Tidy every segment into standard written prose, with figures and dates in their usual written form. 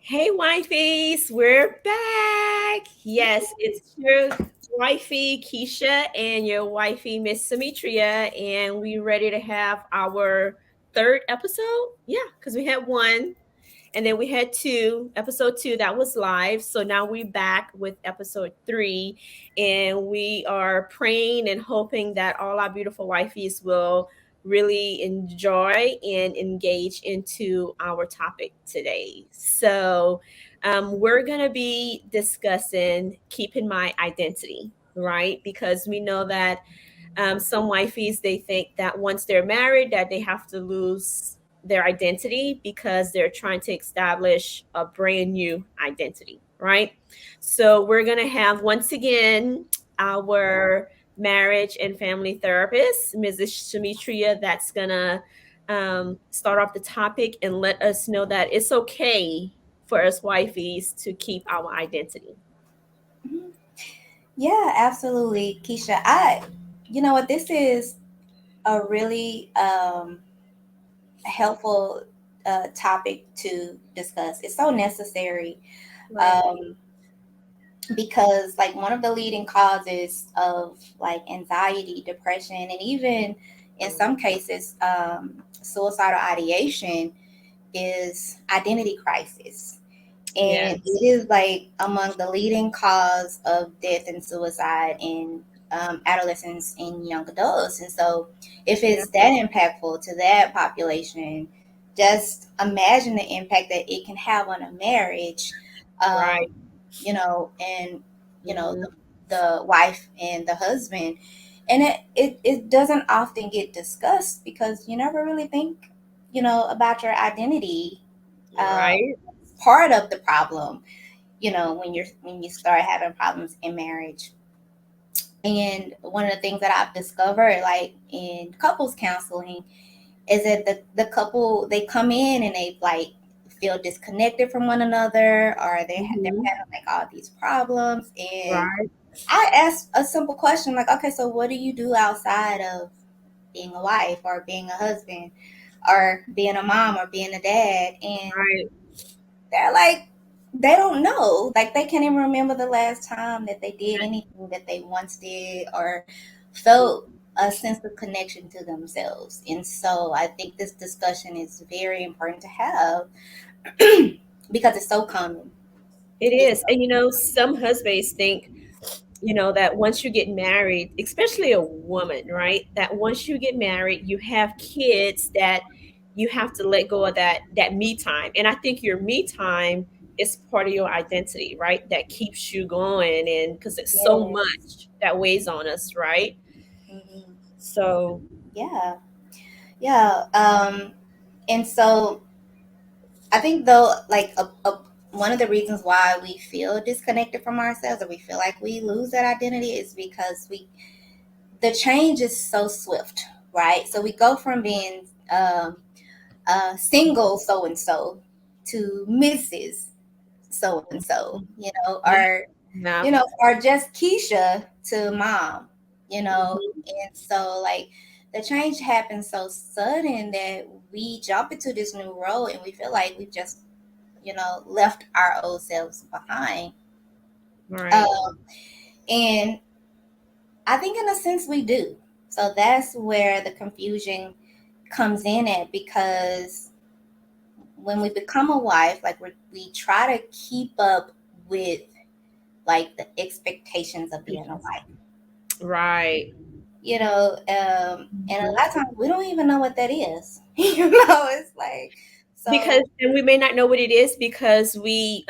Hey, wifeys, we're back. Yes, it's your wifey, Keisha, and your wifey, Miss Symmetria, and we ready to have our third episode. Yeah, because we had one, and then we had two, episode two that was live. So now we're back with episode three, and we are praying and hoping that all our beautiful wifeys will really enjoy and engage into our topic today. So we're going to be discussing keeping my identity, right? Because we know that some wifeys they think that once they're married that they have to lose their identity because they're trying to establish a brand new identity, right? So we're going to have once again our marriage and family therapist, Mrs. Shamitria, that's going to start off the topic and let us know that it's okay for us wifeys to keep our identity. Mhm. Yeah, absolutely, Keisha. You know what, this is a really helpful topic to discuss. It's so necessary Right. um, because, like, one of the leading causes of like anxiety, depression, and even in some cases, suicidal ideation is identity crisis. And Yes. it is like among the leading cause of death and suicide in adolescents and young adults. And so, if Yeah. it's that impactful to that population, just imagine the impact that it can have on a marriage, Right. um, and Mhm. the wife and the husband. And it doesn't often get discussed because you never really think, about your identity. Um, Right. Part of the problem, when you start having problems in marriage. And one of the things that I've discovered, like in couples counseling, is that the couple, they come in and they like feel disconnected from one another, or they're Mhm. having like all these problems. And Right. I asked a simple question like, okay, so what do you do outside of being a wife or being a husband or being a mom or being a dad? And Right. they're like, they don't know. Like, they can't even remember the last time that they did anything that they once did or felt a sense of connection to themselves. And so I think this discussion is very important to have because it's so common. It It's is. And some husbands think, that once you get married, especially a woman, right? That once you get married, you have kids that you have to let go of that me time. And I think your me time is part of your identity, right? That keeps you going and because it's so yes. much that weighs on us, right? Hmm. So, Yeah. Yeah. And so I think, though, like one of the reasons why we feel disconnected from ourselves, or we feel like we lose that identity, is because the change is so swift, right? So we go from being single so and so to Mrs. So and so, yeah, or yeah. or just Keisha to mom, Mhm. and so, like, the change happens so sudden that we jump into this new role and we feel like we've just left our old selves behind. Right. Um, and I think in a sense we do. So that's where the confusion comes in at, because when we become a wife, like, we try to keep up with like the expectations of being a wife. Right. And a Mhm. lot of times we don't even know what that is. It's like, Because so and we may not know what it is because we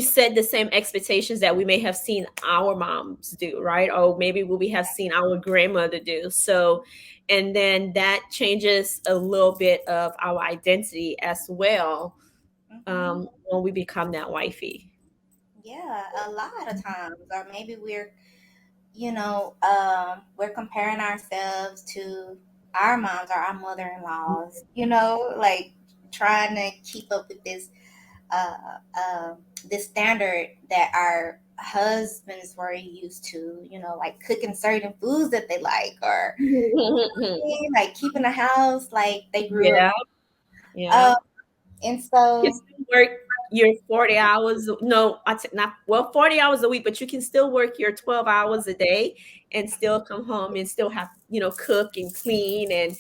set the same expectations that we may have seen our moms do, right? Or maybe what we have seen our grandmother do. So, and then that changes a little bit of our identity as well mhm. when we become that wifey. Yeah, a lot of times, or maybe we're comparing ourselves to our moms or our mother-in-laws, like, trying to keep up with uh, uh, this standard that our husbands were used to, like cooking certain foods that they like, or like keeping a house like they grew up. Yeah, yeah. Um, and so, Kissing work your 40 hours. No, not well, 40 hours a week, but you can still work your 12 hours a day and still come home and still have, cook and clean and,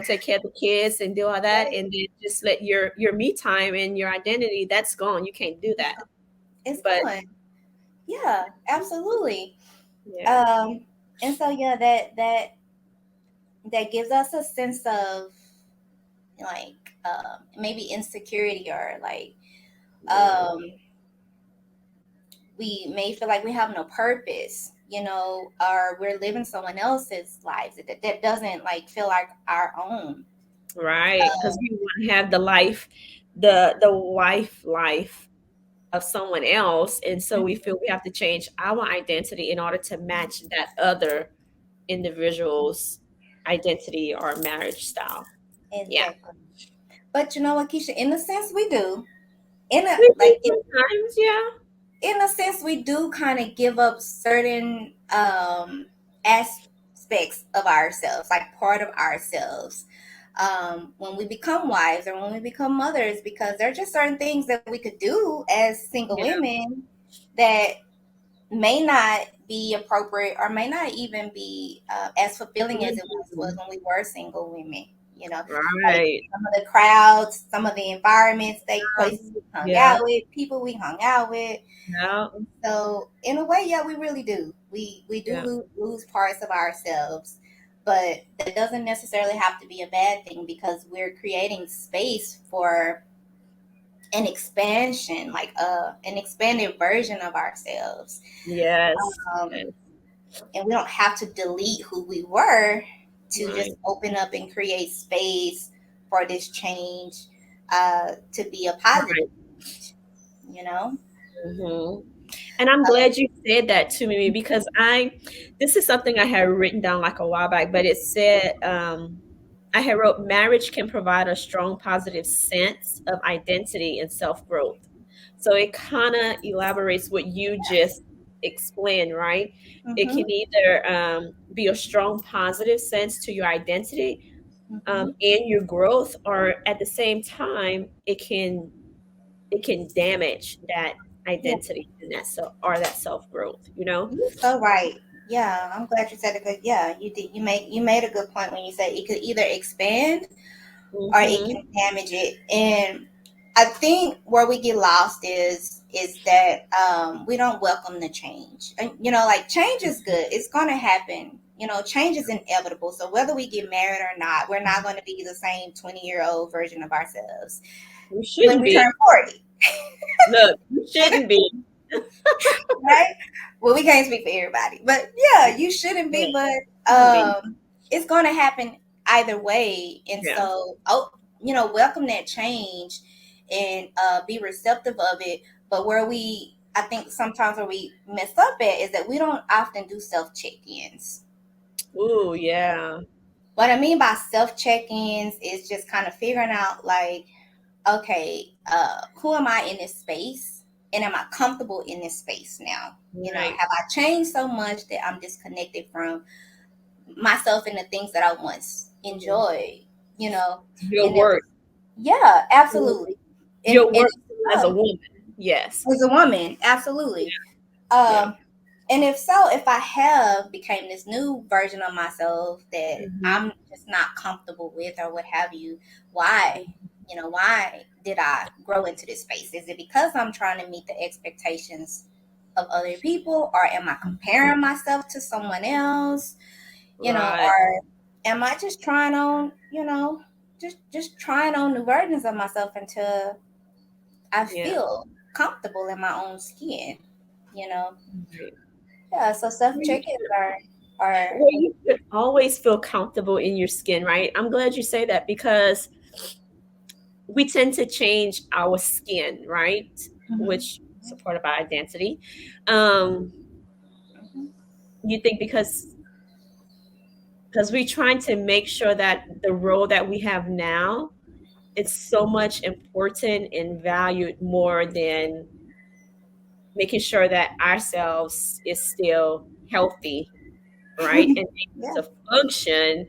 take care of the kids and do all that. Right. And then just let your me time and your identity, that's gone. You can't do that. It's But gone. Yeah, absolutely. yeah, Um, and so yeah, that gives us a sense of like maybe insecurity or like yeah, um, we may feel like we have no purpose, or we're living someone else's lives that doesn't like feel like our own. right. Because we want to have the life, the wife life of someone else. And so we feel we have to change our identity in order to match that other individual's identity or marriage style. Yeah. Exactly. But you know what, Keisha? In a sense, we do. In a We do like sometimes, yeah. in a sense, we do kind of give up certain aspects of ourselves, like part of ourselves, when we become wives or when we become mothers, because there are just certain things that we could do as single Yeah. women that may not be appropriate or may not even be as fulfilling as it once was Mhm. when we were single women. Like Right. some of the crowds, some of the environments, places we hung Yeah. out with, people we hung out with. Yeah. So in a way, yeah, we really do. We do Yeah. lose parts of ourselves, but that doesn't necessarily have to be a bad thing because we're creating space for an expansion, like an expanded version of ourselves. Yes. Um, Yes. and we don't have to delete who we were to just Right. open up and create space for this change to be a positive Right. change, you know? hmm And I'm glad you said that to me because this is something I had written down like a while back, but it said, I had wrote, marriage can provide a strong positive sense of identity and self growth. So it kind of elaborates what you just explained, right? It can Mm-hmm. either be a strong positive sense to your identity Mm-hmm. and your growth, or at the same time, it can damage that Yeah, identity and that self growth. You know. you're so right. Yeah, I'm glad you said it because yeah, you did. You made a good point when you said it could either expand or it Hmm. can damage it. And I think where we get lost is that we don't welcome the change. And like change is good. It's gonna happen. Change is inevitable. So whether we get married or not, we're not going to be the same 20-year-old version of ourselves You when shouldn't we be. turn 40. Look, you shouldn't be. Right? Well, we can't speak for everybody, but yeah, you shouldn't Yeah, be. But shouldn't be. it's going to happen either way, and Yeah. so welcome that change and be receptive of it. But where I think sometimes where we mess up at is that we don't often do self check-ins. Ooh, yeah. What I mean by self check-ins is just kind of figuring out like, okay, who am I in this space? And am I comfortable in this space now? Right. Have I changed so much that I'm disconnected from myself and the things that I once Mhm. enjoyed? You know, Your and if worth. yeah, absolutely. And Your worth as a woman. Yes. as a woman, absolutely. Yeah. Um, and if so, if I have became this new version of myself that Hmm. I'm just not comfortable with or what have you, why? Why did I grow into this space? Is it because I'm trying to meet the expectations of other people, or am I comparing myself to someone else? Right. Or am I just trying on, just trying on new versions of myself until I Yeah. feel comfortable in my own skin, you know? Right. Yeah, so self check-ins are Well, you should always feel comfortable in your skin, right? I'm glad you say that because we tend to change our skin, right? mhm, Which is a part of our identity. Um, you think because we're trying to make sure that the role that we have now, it's so much important and valued more than making sure that ourselves is still healthy, right? And yeah, able to function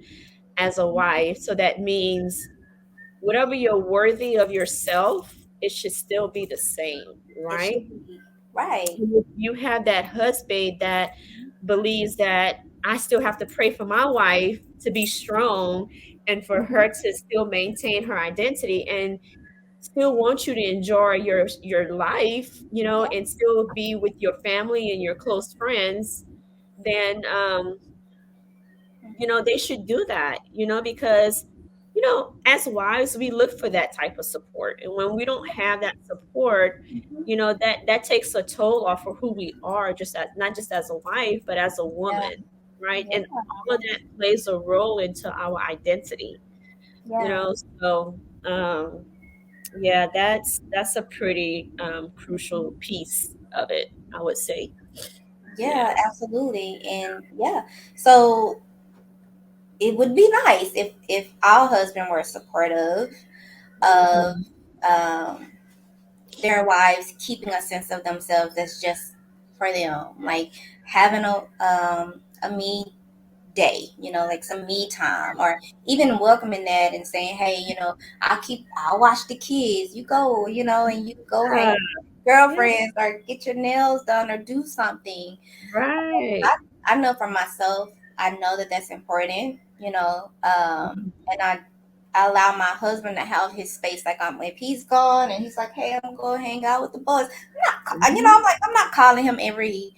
as a wife. So that means whatever you're worthy of yourself it should still be the same, It right? should be right. You have that husband that believes that I still have to pray for my wife to be strong and for her Mhm. to still maintain her identity and still want you to enjoy your life, Yeah. and still be with your family and your close friends, then they should do that, because, as wives, we look for that type of support. And when we don't have that support, Mhm. that takes a toll off of who we are, just as not just as a wife, but as a Yeah. woman, right? Yeah. And all of that plays a role into our identity, you Yeah. know. So yeah, that's a pretty crucial piece of it, I would say. Yeah, Yeah. absolutely. And yeah, so it would be nice if our husband were supportive of Mhm. um, their wives keeping a sense of themselves that's just for them, like having a me day, like some me time, or even welcoming that and saying, hey, I'll watch the kids, you go, and you go hang Yeah. with Yeah. girlfriends or get your nails done or do something. Right. I know for myself, I know that that's important, and I allow my husband to have his space. Like if he's gone and he's like, "Hey, I'm gonna hang out with the boys," Mhm. I'm not calling him every,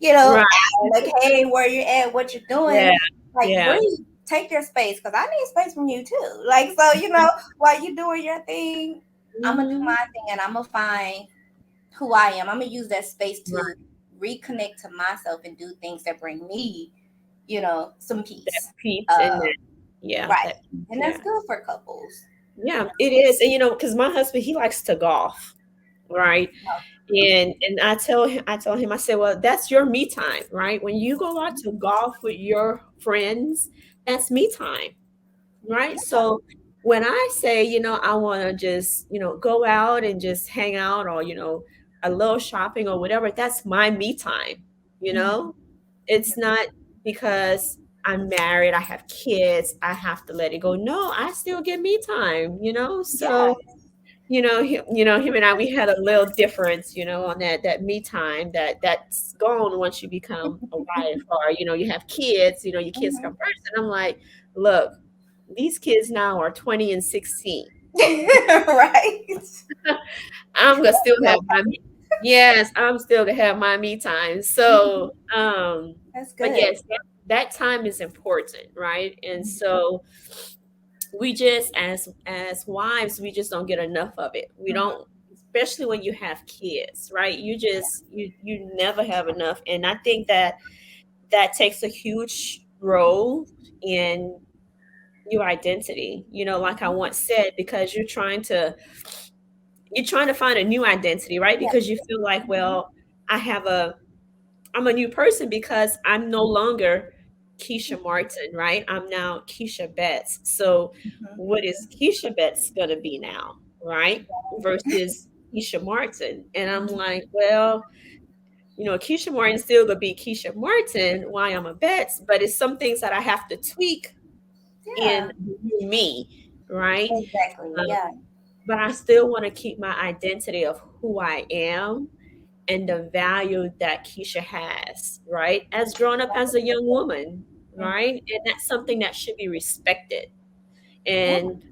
Right. hour, like, "Hey, where you at? What you Yeah. doing?" Like, Yeah. breathe, take your space, because I need space from you too. Like, so while you doing your thing, I'm gonna do Mhm. my thing, and I'm gonna find who I am. I'm gonna use that space Right. to reconnect to myself and do things that bring me, some That peace. peace and Uh, that, yeah, right. that peace, And that's yeah. good for couples. Yeah, it is. And because my husband, he likes to golf, right? And I told him, I said, well, that's your me time, right? When you go out to golf with your friends, that's me time, right? Yeah. So when I say, I want to just, go out and just hang out, or, a little shopping or whatever, that's my me time, you Mhm. know? It's not because I'm married, I have kids, I have to let it go. No, I still get me time, Yeah. So, him and I, we had a little difference, on that me time that's gone once you become a wife, or, you have kids, your kids Mhm. come first. And I'm like, look, these kids now are 20 and 16. Right. I'm gonna still No, have my me. Yes, I'm still gonna have my me time. So, that's but good. yes, that time is important, right? And so we just, as wives, we just don't get enough of it. We Mhm. don't, especially when you have kids, right? You never have enough. And I think that takes a huge role in your identity. Like I once said, because you're trying to find a new identity, right? Yeah. Because you feel like, Mhm. well, I have a I'm a new person because I'm no longer Keisha Martin, right? I'm now Keisha Betts. So Mhm. what is Keisha Betts gonna be now, right? Versus Keisha Martin. And I'm like, well, Keisha Martin's still gonna be Keisha Martin, why I'm a Betts, but it's some things that I have to tweak Yeah. in me, right? Exactly. Um, Yeah. but I still want to keep my identity of who I am and the value that Keisha has, right? As grown up as a young woman, Mhm. right? And that's something that should be respected. Yeah. And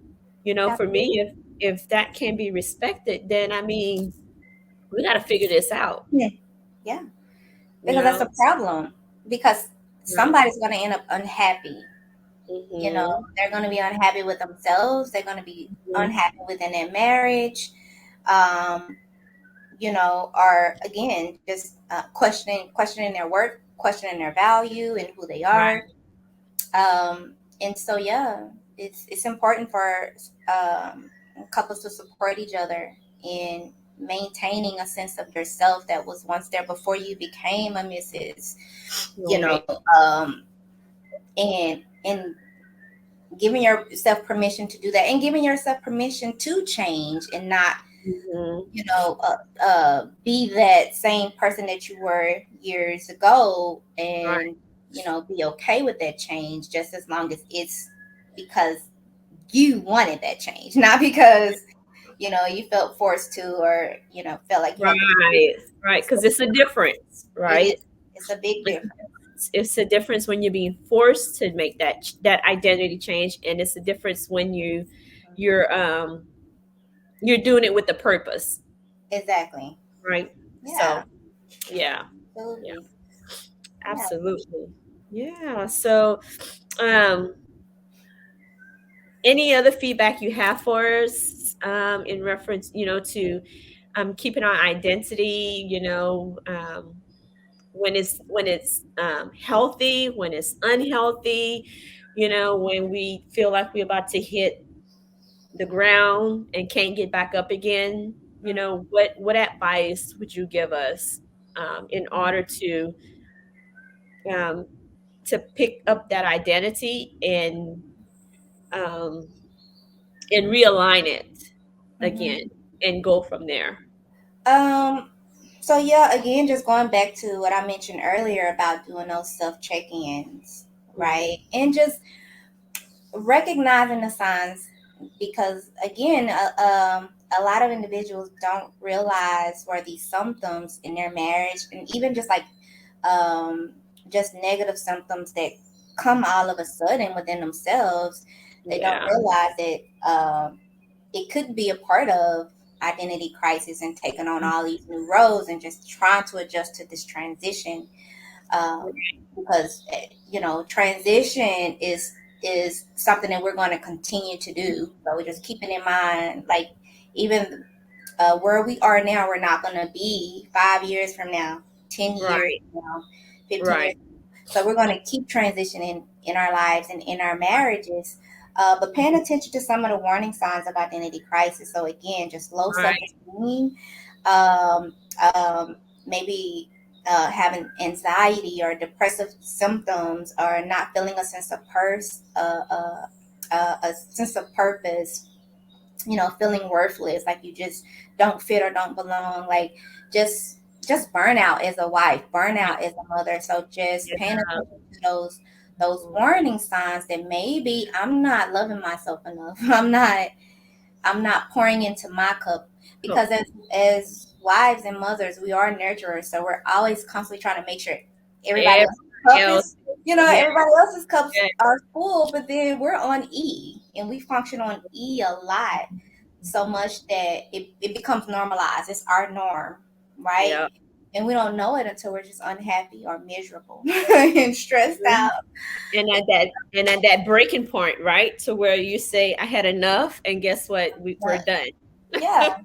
for me, Absolutely. if that can be respected, then I mean, we got to figure this out, Yeah. Yeah. you Because that's know? a problem. Because Right. somebody's going to end up unhappy. Mhm. They're going to be unhappy with themselves. They're going to be Mhm. unhappy within their marriage. Um, or again, just questioning their worth, questioning their value and who they Right. are. And so, yeah, it's important for couples to support each other in maintaining a sense of yourself that was once there before you became a Mrs. You know, Right. um, and giving yourself permission to do that, and giving yourself permission to change and not Mhm. be that same person that you were years ago, Right. and be okay with that change, just as long as it's because you wanted that change, not because you felt forced to, or felt like you had to do it. Right, right, because it's a difference, It right? is. It's a big Like, difference. it's a difference when you're being forced to make that identity change, and it's a difference when you're you're doing it with the purpose, Exactly. right? Yeah. So yeah, yeah, Absolutely. Yeah. absolutely. Yeah. So um any other feedback you have for us in reference, to keeping our identity, when it's healthy, when it's unhealthy, when we feel like we're about to hit the ground and can't get back up again, Mhm. what advice would you give us in order um, to pick up that identity um, and realign it again Mhm. and go from there? Um. So yeah, again, just going back to what I mentioned earlier about doing those self check-ins, Mhm. right? And just recognizing the signs, because again, a lot of individuals don't realize where these symptoms in their marriage, and even um, just negative symptoms that come all of a sudden within themselves. They don't Yeah, realize that it could be a part of identity crisis and taking on all these new roles and just trying to adjust to this transition, because transition is something that we're going to continue to do. So we're just keeping in mind, like, even where we are now, we're not going to be 5 years from now, 10 years right, from now, 15 years. right. So we're going to keep transitioning in our lives and in our marriages, but paying attention to some of the warning signs of identity crisis. So again, just low Right. self-esteem, um, maybe having anxiety or depressive symptoms, or not feeling a sense of a sense of purpose, feeling worthless, like you just don't fit or don't belong, like just burnout as a wife, burnout as a mother. So just paying Yeah. attention to those warning signs that maybe I'm not loving myself enough. I'm not pouring into my cup, So because as wives and mothers, we are nurturers, so we're always constantly trying to make sure everybody everybody else's cup is, else, yeah, everybody else's cups yeah, are full, but then we're on E, and we function on E a lot, so much that it becomes normalized. It's our norm, right? yeah. And we don't know it until we're just unhappy or miserable and stressed Mhm. out. And at that breaking point, right? To where you say, I had enough, and guess what? We're But done. yeah, Yeah.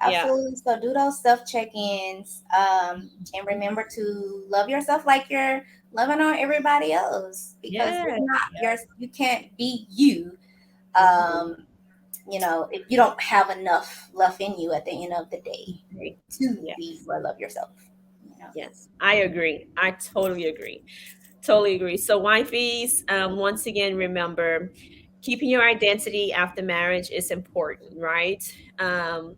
absolutely. So do those self check-ins, and remember to love yourself like you're loving on everybody else, because you're Yeah. not you can't be you. Mhm. Um, if you don't have enough left in you at the end of the day Agree. to be Yes. or love yourself. Yes. I agree. I totally agree. Totally agree. So, wifeys, once again, remember keeping your identity after marriage is important, right? Um,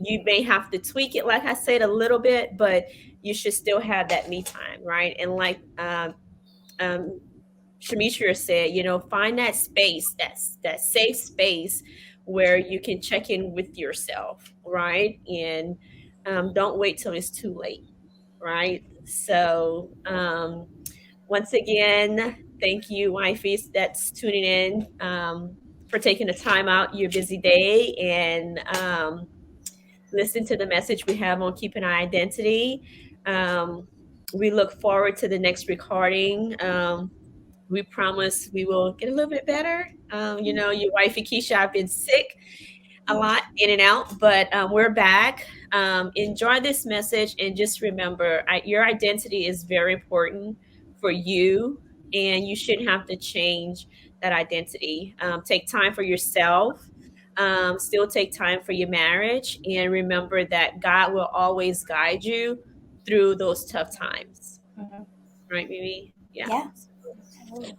you may have to tweak it, like I said, a little bit, but you should still have that me time, right? And like um, Shamishra said, find that space, that safe space where you can check in with yourself, right? And don't wait till it's too late, right? So, once again, thank you, wifeys, that's tuning in, for taking the time out your busy day and listen to the message we have on keeping our identity. Um, we look forward to the next recording. We promise we will get a little bit better. Your wifey Keisha, I've been sick a lot, in and out, but we're back. Enjoy this message, and just remember, your identity is very important for you, and you shouldn't have to change that identity. Take time for yourself. Still take time for your marriage, and remember that God will always guide you through those tough times. Mm-hmm. Right, Mimi? Yeah. Yeah, absolutely.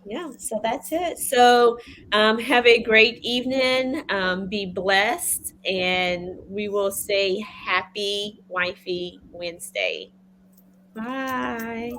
Yeah, so that's it. So have a great evening. Be blessed, and we will say happy Wifey Wednesday. Bye.